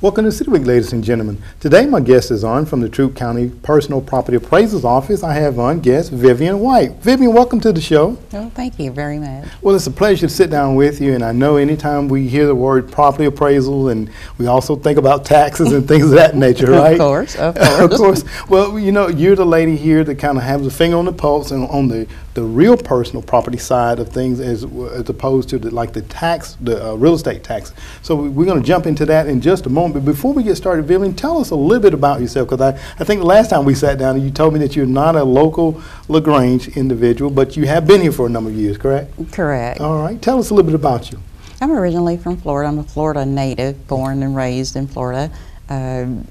Welcome to City Week, ladies and gentlemen. Today my guest is on from the Troup County Personal Property Appraiser's Office. I have on guest Vivian White. Vivian, welcome to the show. Oh, thank you very much. Well, it's a pleasure to sit down with you, and I know anytime we hear the word property appraisal, and we also think about taxes and things of that nature, right? Of course, of course. Of course. Well, you know, you're the lady here that kind of has a finger on the pulse and on the real personal property side of things as opposed to the real estate tax. So we're going to jump into that in just a moment. But before we get started, Vivian, tell us a little bit about yourself, because I think the last time we sat down, you told me that you're not a local LaGrange individual, but you have been here for a number of years, correct? Correct. All right. Tell us a little bit about you. I'm originally from Florida. I'm a Florida native, born and raised in Florida. Been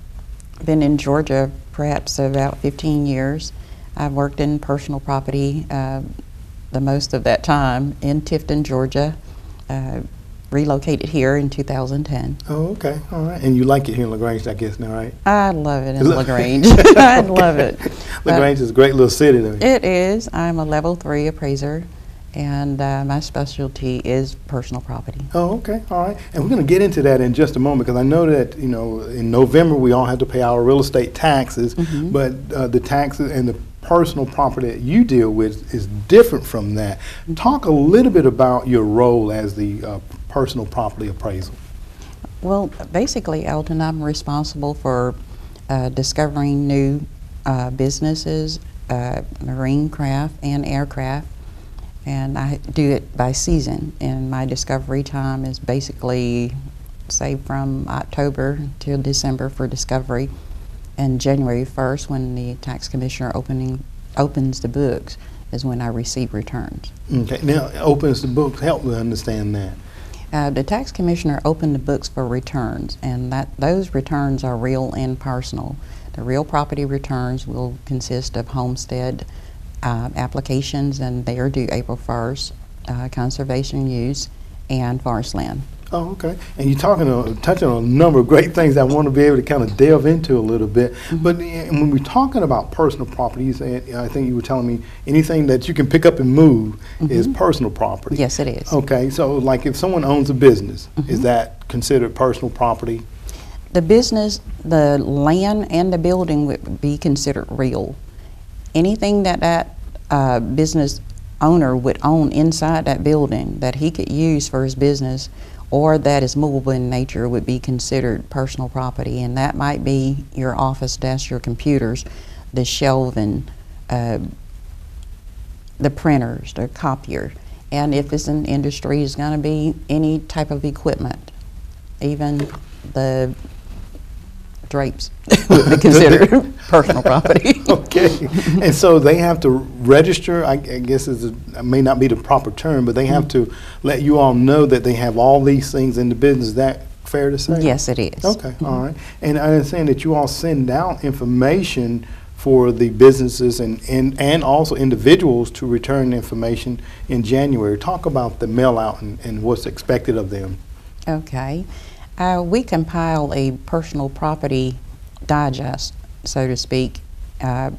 in Georgia perhaps about 15 years. I've worked in personal property the most of that time in Tifton, Georgia. Relocated here in 2010. Oh, okay. All right. And you like it here in LaGrange, I guess, now, right? I love it in LaGrange. I love it. LaGrange is a great little city, though. It is. I'm a level 3 appraiser, and my specialty is personal property. Oh, okay. All right. And we're going to get into that in just a moment, because I know that, you know, in November we all have to pay our real estate taxes, but the taxes and the personal property that you deal with is different from that. Talk a little bit about your role as the personal property appraisal. Well, basically, Alton, I'm responsible for discovering new businesses, marine craft and aircraft, and I do it by season. And my discovery time is basically, say, from October till December for discovery, and January 1st, when the tax commissioner opens the books, is when I receive returns. Okay, now opens the books, help me understand that. The tax commissioner opened the books for returns, and those returns are real and personal. The real property returns will consist of homestead applications, and they are due April 1st, conservation use, and forest land. Oh, okay. And you're touching on a number of great things I want to be able to kind of delve into a little bit. But when we're talking about personal property, I think you were telling me anything that you can pick up and move is personal property. Yes, it is. Okay. So, like if someone owns a business, is that considered personal property? The business, the land, and the building would be considered real. Anything that business owner would own inside that building that he could use for his business, or that is movable in nature, would be considered personal property. And that might be your office desk, your computers, the shelving, the printers, the copier. And if it's an industry, it's going to be any type of equipment, even the drapes would be considered personal property. Okay. And so they have to register, I guess it may not be the proper term, but they have to let you all know that they have all these things in the business. Is that fair to say? Yes, it is. Okay. All right. And I understand that you all send out information for the businesses and also individuals to return information in January. Talk about the mail out and what's expected of them. Okay. We compile a personal property digest, so to speak, at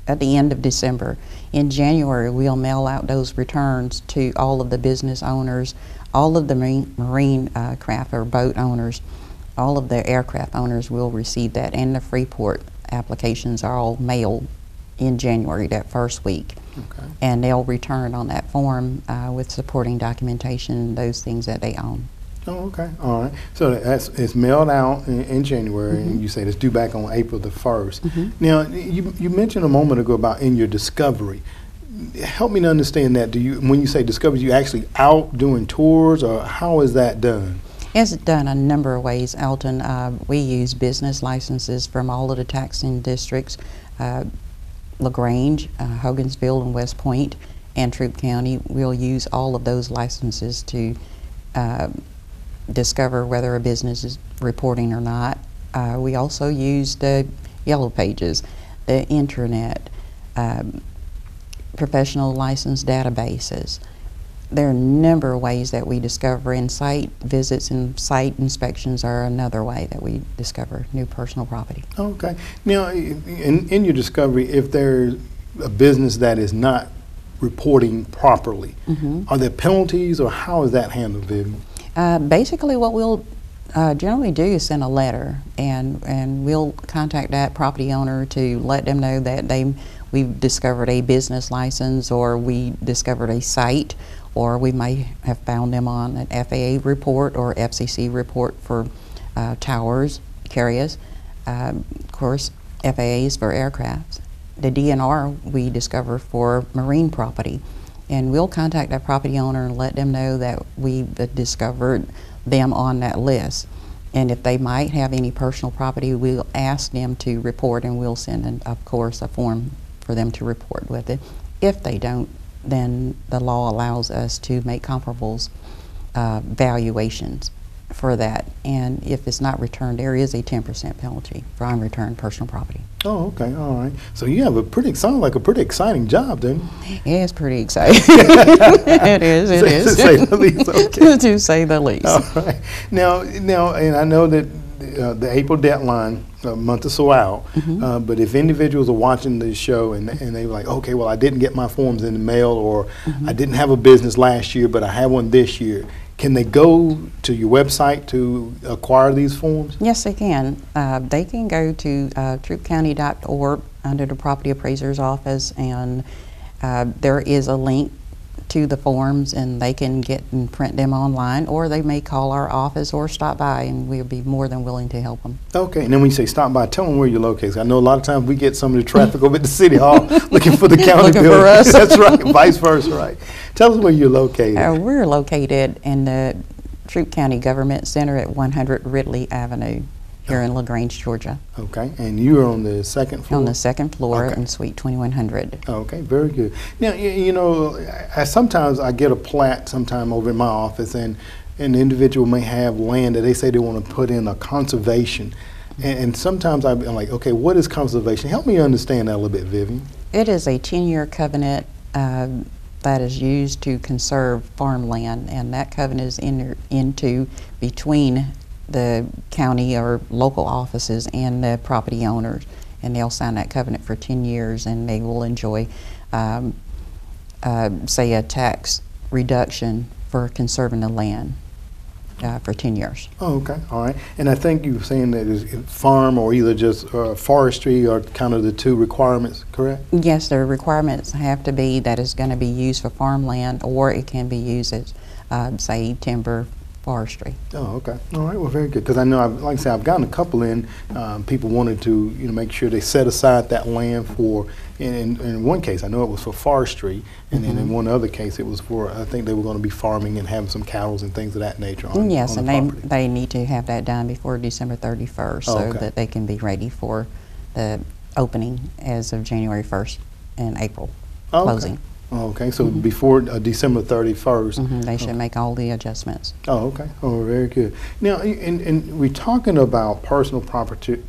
the end of December. In January, we'll mail out those returns to all of the business owners, all of the marine craft or boat owners, all of the aircraft owners will receive that, and the Freeport applications are all mailed in January, that first week. Okay. And they'll return on that form with supporting documentation, those things that they own. Oh, okay. All right. So it's mailed out in January, and you say it's due back on April the 1st. Now, you mentioned a moment ago about in your discovery. Help me to understand that. When you say discovery, you actually out doing tours, or how is that done? It's done a number of ways, Alton. We use business licenses from all of the taxing districts, LaGrange, Hogansville, and West Point, and Troup County. We'll use all of those licenses to discover whether a business is reporting or not. We also use the yellow pages, the intranet, professional license databases. There are a number of ways that we discover, and site visits and site inspections are another way that we discover new personal property. Okay. Now, in your discovery, if there's a business that is not reporting properly, are there penalties, or how is that handled, Vivian? Basically, what we'll generally do is send a letter, and we'll contact that property owner to let them know that we've discovered a business license, or we discovered a site, or we may have found them on an FAA report or FCC report for towers, carriers. Of course, FAA is for aircraft. The DNR we discover for marine property. And we'll contact that property owner and let them know that we've discovered them on that list. And if they might have any personal property, we'll ask them to report, and we'll send, of course, a form for them to report with it. If they don't, then the law allows us to make comparables valuations for that. And if it's not returned, there is a 10% penalty for unreturned personal property. Oh, okay, all right. So you have sounds like a pretty exciting job, then. Yeah, it's pretty exciting. It is. To say the least. Okay. To say the least. All right. Now, and I know that the April deadline, a month or so out, but if individuals are watching this show and they're like, okay, well, I didn't get my forms in the mail, or I didn't have a business last year, but I have one this year, can they go to your website to acquire these forms? Yes, they can. They can go to troopcounty.org under the property appraiser's office, and there is a link to the forms, and they can get and print them online, or they may call our office or stop by, and we'll be more than willing to help them. Okay, and then when you say stop by, tell them where you're located. I know a lot of times we get some of the traffic over at the City Hall looking for the county Looking building. for us. That's right, vice versa, right. Tell us where you're located. We're located in the Troup County Government Center at 100 Ridley Avenue here in LaGrange, Georgia. Okay, and you're on the second floor? On the second floor in Suite 2100. Okay, very good. Now, you know, sometimes I get a plat sometime over in my office, and an individual may have land that they say they want to put in a conservation. And sometimes I'm like, okay, what is conservation? Help me understand that a little bit, Vivian. It is a 10-year covenant that is used to conserve farmland, and that covenant is into between the county or local offices and the property owners, and they'll sign that covenant for 10 years, and they will enjoy, say, a tax reduction for conserving the land for 10 years. Oh, okay, all right. And I think you were saying that it's farm or either just forestry are kind of the two requirements, correct? Yes, the requirements have to be that it's going to be used for farmland, or it can be used as, say, timber, forestry. Oh, okay. All right. Well, very good. Because I know, like I said, I've gotten a couple in. People wanted to, make sure they set aside that land for. In one case, I know it was for forestry, and then in one other case, it was for. I think they were going to be farming and having some cattle and things of that nature. Yes, on the and property. they need to have that done before December 31st, so that they can be ready for the opening as of January 1st and April closing. Okay, so before December 31st. They should make all the adjustments. Oh, okay. Oh, very good. Now, and we're talking about personal property,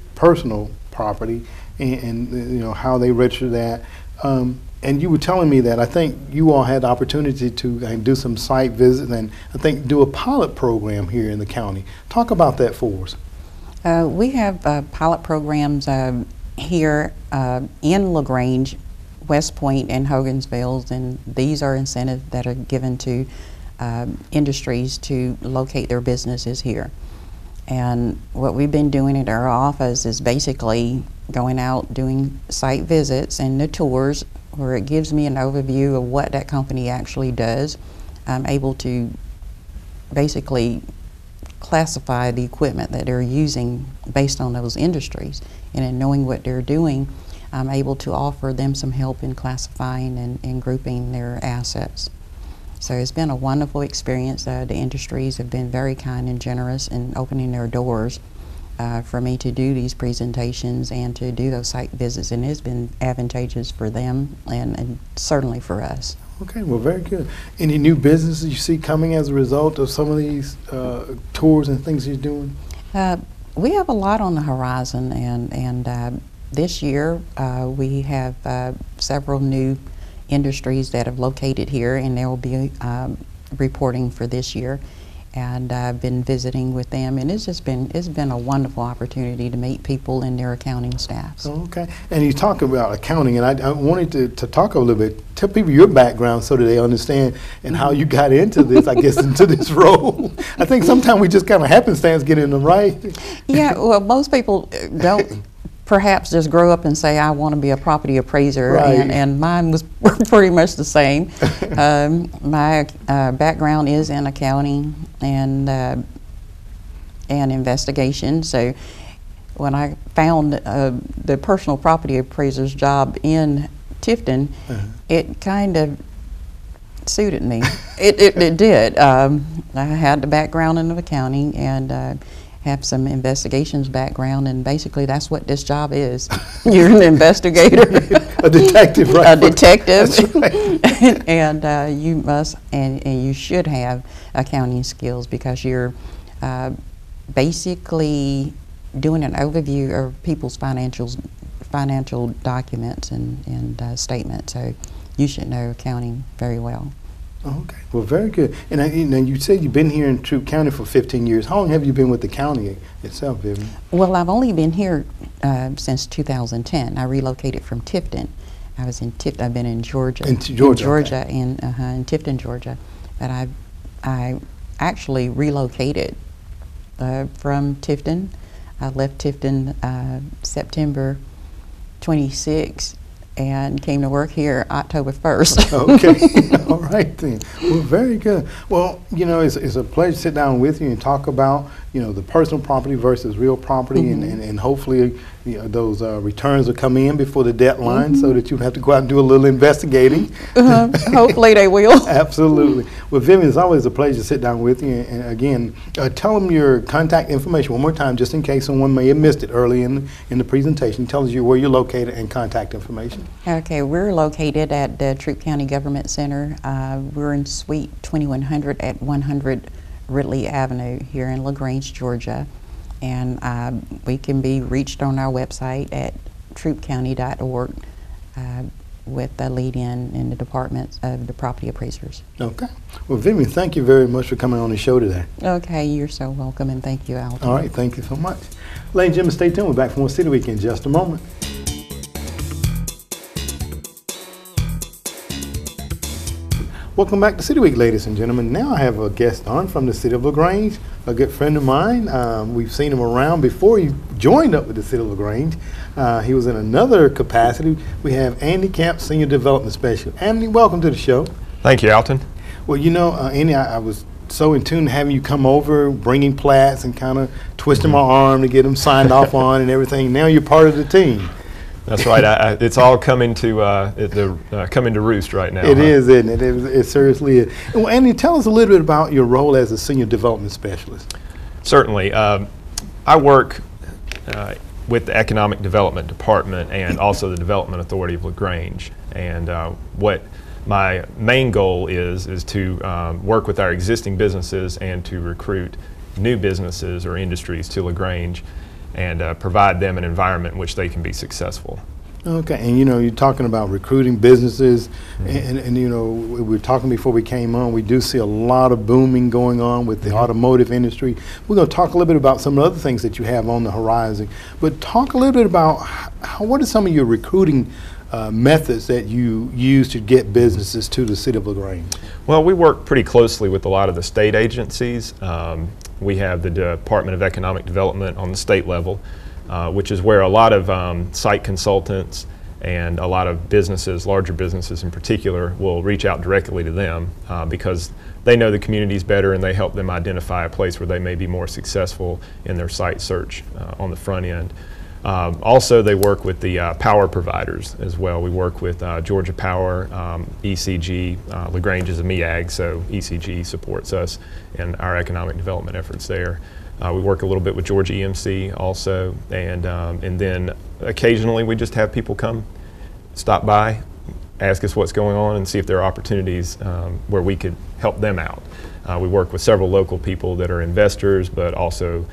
and how they register that. And you were telling me that I think you all had the opportunity to do some site visits and I think do a pilot program here in the county. Talk about that for us. We have pilot programs here in LaGrange, West Point, and Hogansville, and these are incentives that are given to industries to locate their businesses here. And what we've been doing at our office is basically going out doing site visits and the tours where it gives me an overview of what that company actually does. I'm able to basically classify the equipment that they're using based on those industries, and in knowing what they're doing, I'm able to offer them some help in classifying and grouping their assets. So it's been a wonderful experience. The industries have been very kind and generous in opening their doors for me to do these presentations and to do those site visits, and it's been advantageous for them and certainly for us. Okay, well, very good. Any new businesses you see coming as a result of some of these tours and things you're doing? We have a lot on the horizon, and this year we have several new industries that have located here, and they will be reporting for this year. and I've been visiting with them, and it's been a wonderful opportunity to meet people in their accounting staffs. Okay, and you talk about accounting, and I wanted to talk a little bit. Tell people your background so that they understand and how you got into this. I guess into this role. I think sometimes we just kind of happenstance get in them, right? Yeah, well, most people don't. Perhaps just grow up and say, I want to be a property appraiser, right. and mine was pretty much the same. My background is in accounting and investigation, so when I found the personal property appraiser's job in Tifton, it kind of suited me. It did. I had the background in accounting and have some investigations background, and basically that's what this job is. You're an investigator. A detective, right? A detective. That's right. And you must and you should have accounting skills, because you're basically doing an overview of people's financial documents and statements. So you should know accounting very well. Okay, well, very good. And you said you've been here in Troup County for 15 years. How long have you been with the county itself, Vivian? Well, I've only been here since 2010. I relocated from Tifton. I was in Tifton. I've been in Georgia. In Georgia, okay. in Tifton, Georgia. But I actually relocated from Tifton. I left Tifton September 26. And came to work here October 1st. Okay, all right then. Well, very good. Well, you know, it's a pleasure to sit down with you and talk about, you know, the personal property versus real property, and hopefully, you know, those returns will come in before the deadline, so that you have to go out and do a little investigating. Hopefully they will. Absolutely. Well, Vivian, it's always a pleasure to sit down with you. And again, tell them your contact information one more time, just in case someone may have missed it early in the presentation. Tell us where you're located and contact information. Okay, we're located at the Troup County Government Center. We're in Suite 2100 at 100 Ridley Avenue here in LaGrange, Georgia. And we can be reached on our website at troupcounty.org with the lead-in in the Department of the Property Appraisers. Okay. Well, Vivian, thank you very much for coming on the show today. Okay, you're so welcome, and thank you, Alton. All right, thank you so much. Ladies and gentlemen, stay tuned. We're back from One City Week in just a moment. Welcome back to City Week, ladies and gentlemen. Now I have a guest on from the City of LaGrange, a good friend of mine. We've seen him around before he joined up with the City of LaGrange. He was in another capacity. We have Andy Camp, Senior Development Specialist. Andy, welcome to the show. Thank you, Alton. Well, you know, Andy, I was so in tune to having you come over, bringing plats and kind of twisting my arm to get them signed off on and everything. Now you're part of the team. That's right. It's all coming to coming to roost right now. It is, isn't it? It seriously is. Well, Andy, tell us a little bit about your role as a Senior Development Specialist. Certainly. I work with the Economic Development Department and also the Development Authority of LaGrange. And what my main goal is to work with our existing businesses and to recruit new businesses or industries to LaGrange, and provide them an environment in which they can be successful. Okay, and you know, you're talking about recruiting businesses, and you know, we were talking before we came on, we do see a lot of booming going on with the automotive industry. We're going to talk a little bit about some of the other things that you have on the horizon, but talk a little bit about what are some of your recruiting methods that you use to get businesses to the City of LaGrange? Well, we work pretty closely with a lot of the state agencies. We have the Department of Economic Development on the state level, which is where a lot of site consultants and a lot of businesses, larger businesses in particular, will reach out directly to them because they know the communities better and they help them identify a place where they may be more successful in their site search on the front end. Also, they work with the power providers as well. We work with Georgia Power, ECG. LaGrange is a MEAG, so ECG supports us in our economic development efforts there. We work a little bit with Georgia EMC also, and then occasionally we just have people come, stop by, ask us what's going on, and see if there are opportunities where we could help them out. We work with several local people that are investors, but also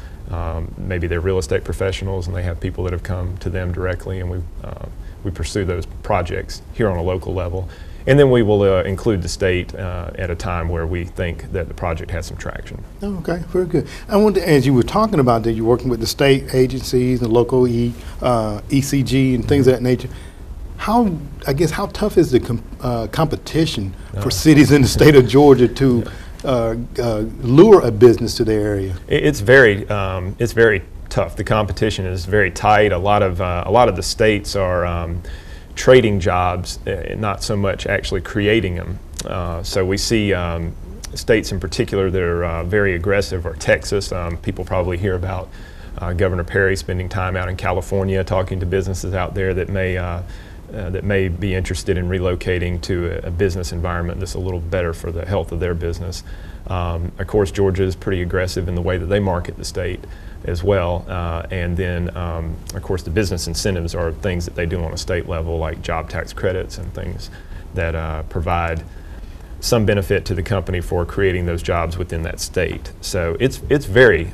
maybe they're real estate professionals and they have people that have come to them directly, and we pursue those projects here on a local level. And then we will include the state at a time where we think that the project has some traction. Oh, okay, very good. I wonder, as you were talking about that, you're working with the state agencies and local ECG and things of that nature. How tough is the competition for cities in the state of Georgia to lure a business to their area? It's very tough. The competition is very tight. A lot of the states are trading jobs, not so much actually creating them. So we see states in particular that are very aggressive, or Texas. People probably hear about Governor Perry spending time out in California talking to businesses out there that may be interested in relocating to a business environment that's a little better for the health of their business. Of course, Georgia is pretty aggressive in the way that they market the state as well. And then, of course, the business incentives are things that they do on a state level, like job tax credits and things that provide some benefit to the company for creating those jobs within that state. So it's very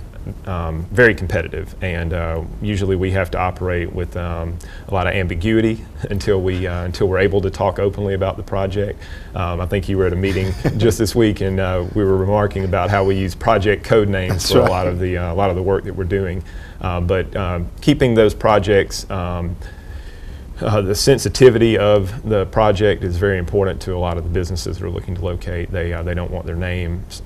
competitive, and usually we have to operate with a lot of ambiguity until we're able to talk openly about the project. I think you were at a meeting just this week, and we were remarking about how we use project code names for a lot of the work that we're doing. But keeping those projects, the sensitivity of the project is very important to a lot of the businesses that are looking to locate. They don't want their names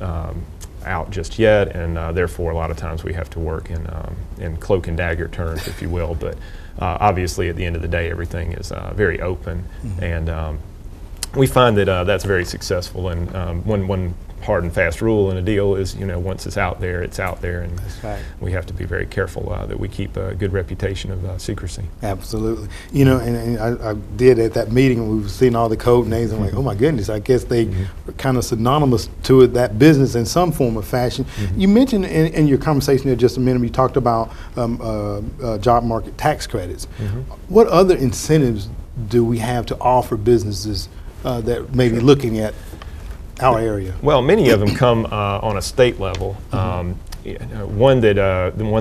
out just yet, and therefore a lot of times we have to work in cloak and dagger terms, if you will. But obviously at the end of the day, everything is very open, and we find that that's very successful. And one hard and fast rule in a deal is, once it's out there, and that's right. We have to be very careful that we keep a good reputation of secrecy. Absolutely. And I did at that meeting, and we were seeing all the code names. I'm like, oh my goodness, I guess they are kind of synonymous to it, that business in some form or fashion. You mentioned in your conversation there just a minute, you talked about job market tax credits. What other incentives do we have to offer businesses that may be looking at our area? Well, many of them come on a state level. The one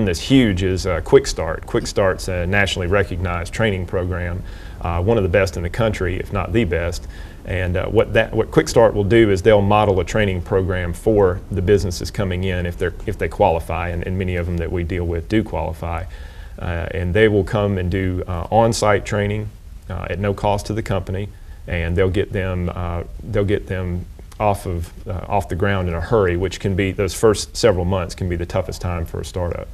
that's huge is Quick Start. Quick Start's a nationally recognized training program, one of the best in the country, if not the best. And what Quick Start will do is they'll model a training program for the businesses coming in if they qualify, and many of them that we deal with do qualify. And they will come and do on-site training at no cost to the company, and they'll get them off the ground in a hurry, which can be, those first several months can be the toughest time for a startup.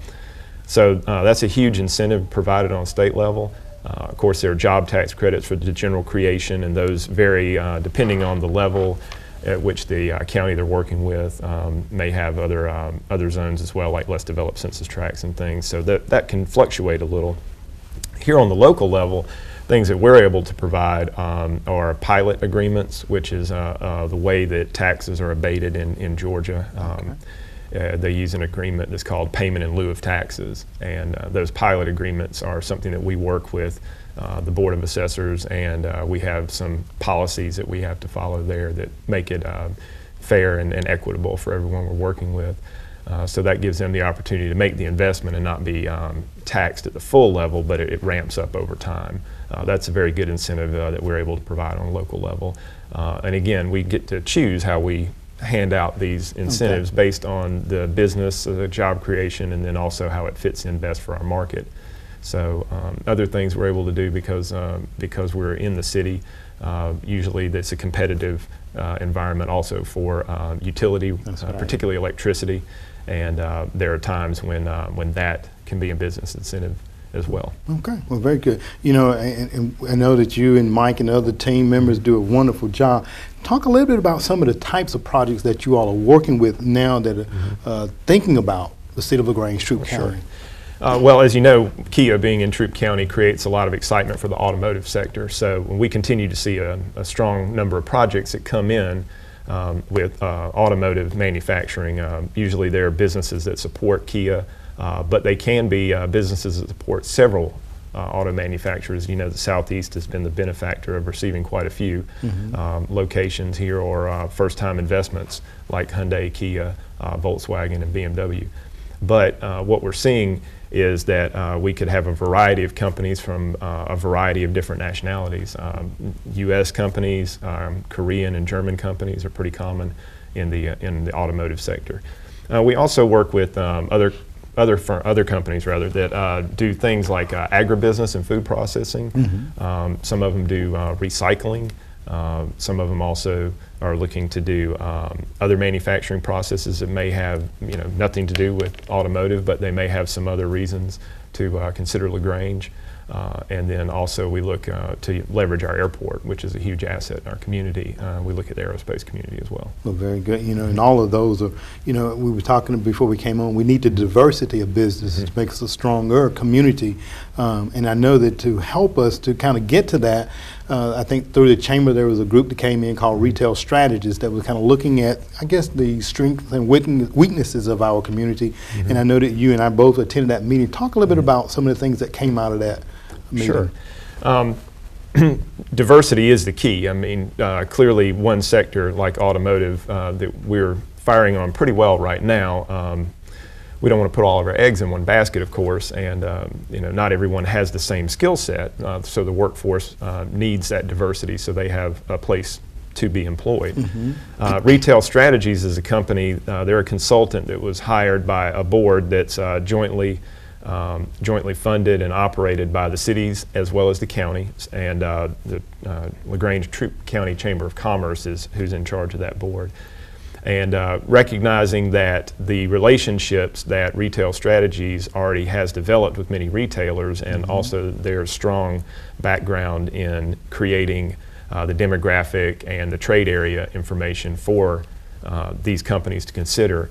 So that's a huge incentive provided on state level. Of course, there are job tax credits for the general creation, and those vary depending on the level at which the county they're working with may have other zones as well, like less developed census tracts and things. So that can fluctuate a little. Here on the local level, things that we're able to provide are pilot agreements, which is the way that taxes are abated in Georgia. They use an agreement that's called payment in lieu of taxes, and those pilot agreements are something that we work with the Board of Assessors, and we have some policies that we have to follow there that make it fair and equitable for everyone we're working with. So that gives them the opportunity to make the investment and not be taxed at the full level, but it ramps up over time. That's a very good incentive that we're able to provide on a local level. And again, we get to choose how we hand out these incentives based on the business, job creation, and then also how it fits in best for our market. So other things we're able to do because we're in the city, usually that's a competitive environment also for utility, particularly electricity. And there are times when that can be a business incentive as well. Okay, well, very good. And I know that you and Mike and other team members do a wonderful job. Talk a little bit about some of the types of projects that you all are working with now that are thinking about the City of LaGrange, Troup County. Well, as you know, Kia being in Troup County creates a lot of excitement for the automotive sector. So we continue to see a strong number of projects that come in with automotive manufacturing. Usually they're businesses that support Kia, but they can be businesses that support several auto manufacturers. The Southeast has been the benefactor of receiving quite a few locations here, or first-time investments like Hyundai, Kia, Volkswagen, and BMW. But what we're seeing is that we could have a variety of companies from a variety of different nationalities. U.S. companies, Korean and German companies are pretty common in the automotive sector. We also work with other companies rather that do things like agribusiness and food processing. Some of them do recycling. Some of them also are looking to do other manufacturing processes that may have nothing to do with automotive, but they may have some other reasons to consider LaGrange. And then also we look to leverage our airport, which is a huge asset in our community. We look at the aerospace community as well. Well, very good. And all of those are, we were talking before we came on, we need the diversity of businesses to make us a stronger community. And I know that to help us to kind of get to that, I think through the chamber there was a group that came in called Retail Strategists that was kind of looking at, I guess, the strengths and weaknesses of our community. And I know that you and I both attended that meeting. Talk a little bit about some of the things that came out of that meeting. Sure. Diversity is the key. I mean, clearly one sector like automotive that we're firing on pretty well right now. We don't want to put all of our eggs in one basket, of course, and not everyone has the same skill set, so the workforce needs that diversity so they have a place to be employed. Retail Strategies is a company, they're a consultant that was hired by a board that's jointly funded and operated by the cities as well as the counties, and the LaGrange County Chamber of Commerce is who's in charge of that board. And recognizing that the relationships that Retail Strategies already has developed with many retailers, and also their strong background in creating the demographic and the trade area information for these companies to consider,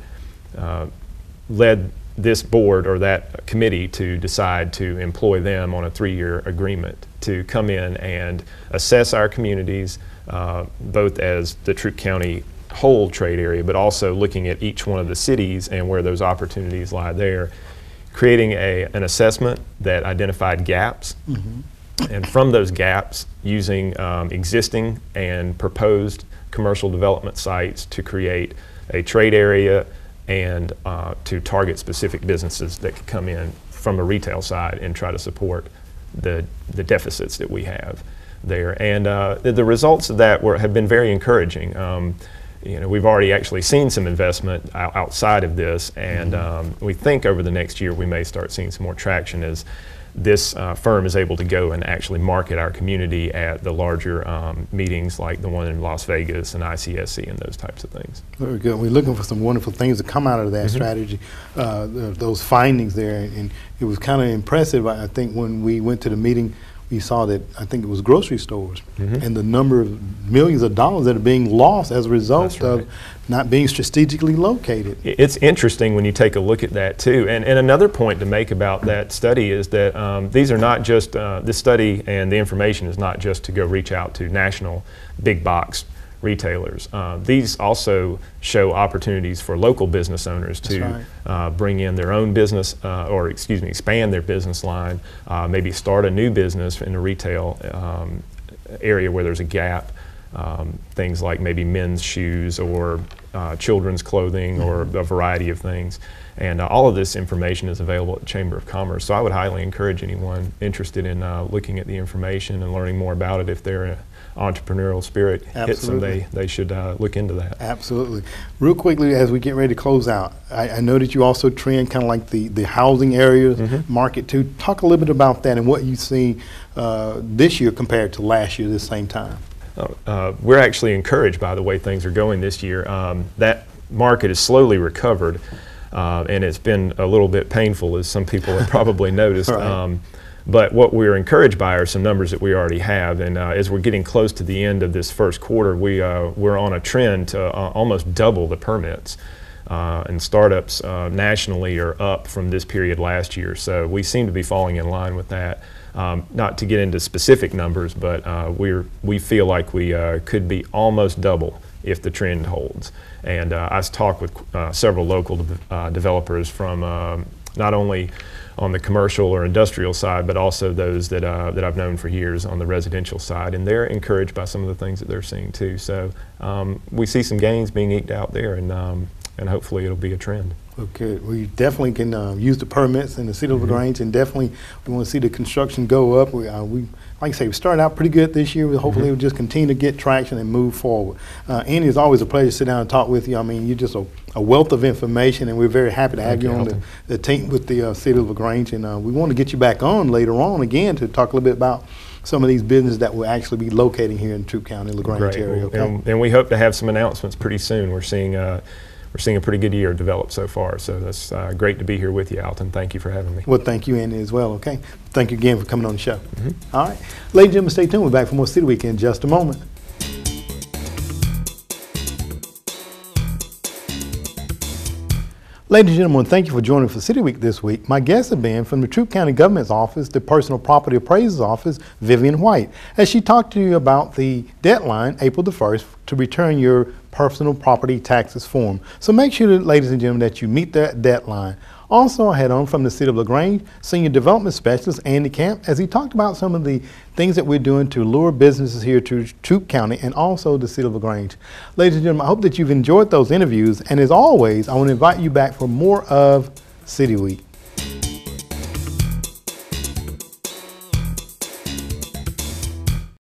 led this board or that committee to decide to employ them on a 3-year agreement to come in and assess our communities, both as the Troup County whole trade area, but also looking at each one of the cities and where those opportunities lie there, creating an assessment that identified gaps, and from those gaps, using existing and proposed commercial development sites to create a trade area and to target specific businesses that could come in from a retail side and try to support the deficits that we have there. And the results of that have been very encouraging. We've already actually seen some investment outside of this, and we think over the next year we may start seeing some more traction as this firm is able to go and actually market our community at the larger meetings like the one in Las Vegas and ICSC and those types of things. Very good. We're looking for some wonderful things to come out of that strategy, those findings there, and it was kind of impressive. I think when we went to the meeting, we saw that I think it was grocery stores and the number of millions of dollars that are being lost as a result of not being strategically located. It's interesting when you take a look at that too. And another point to make about that study is that these are not just, this study and the information is not just to go reach out to national big box retailers. These also show opportunities for local business owners to bring in their own business, or excuse me, expand their business line, maybe start a new business in a retail area where there's a gap. Things like maybe men's shoes or children's clothing or a variety of things. And all of this information is available at the Chamber of Commerce. So I would highly encourage anyone interested in looking at the information and learning more about it. If they're an entrepreneurial spirit hits them, they should look into that. Absolutely. Real quickly, as we get ready to close out, I know that you also trend kind of like the housing areas market too. Talk a little bit about that and what you see this year compared to last year this same time. We're actually encouraged by the way things are going this year. That market has slowly recovered, and it's been a little bit painful, as some people have probably noticed. But what we're encouraged by are some numbers that we already have, and as we're getting close to the end of this first quarter, we're on a trend to almost double the permits. And startups nationally are up from this period last year, so we seem to be falling in line with that. Not to get into specific numbers, but we feel like we could be almost double if the trend holds. And I talked with several local developers from not only on the commercial or industrial side, but also those that I've known for years on the residential side, and they're encouraged by some of the things that they're seeing too. So we see some gains being eked out there, and and hopefully it'll be a trend. Okay, we definitely can use the permits in the City of LaGrange, and definitely we want to see the construction go up. We like I say, we started out pretty good this year. Hopefully we'll just continue to get traction and move forward. Andy, it's always a pleasure to sit down and talk with you. I mean, you're just a wealth of information, and we're very happy to have you on the team with the City of LaGrange. And we want to get you back on later on again to talk a little bit about some of these businesses that will actually be locating here in Troup County, LaGrange area. Okay? And we hope to have some announcements pretty soon. We're seeing a pretty good year develop so far, so that's great to be here with you, Alton. Thank you for having me. Well, thank you, Andy, as well, okay? Thank you again for coming on the show. All right. Ladies and gentlemen, stay tuned. We're back for more City Week in just a moment. Ladies and gentlemen, thank you for joining for City Week this week. My guests have been from the Troup County Government's Office, the Personal Property Appraiser's Office, Vivian White, as she talked to you about the deadline, April the 1st, to return your personal property taxes form. So make sure, that, ladies and gentlemen, that you meet that deadline. Also, I had on from the City of LaGrange, Senior Development Specialist Andy Camp, as he talked about some of the things that we're doing to lure businesses here to Troup County and also the City of LaGrange. Ladies and gentlemen, I hope that you've enjoyed those interviews, and as always, I want to invite you back for more of City Week.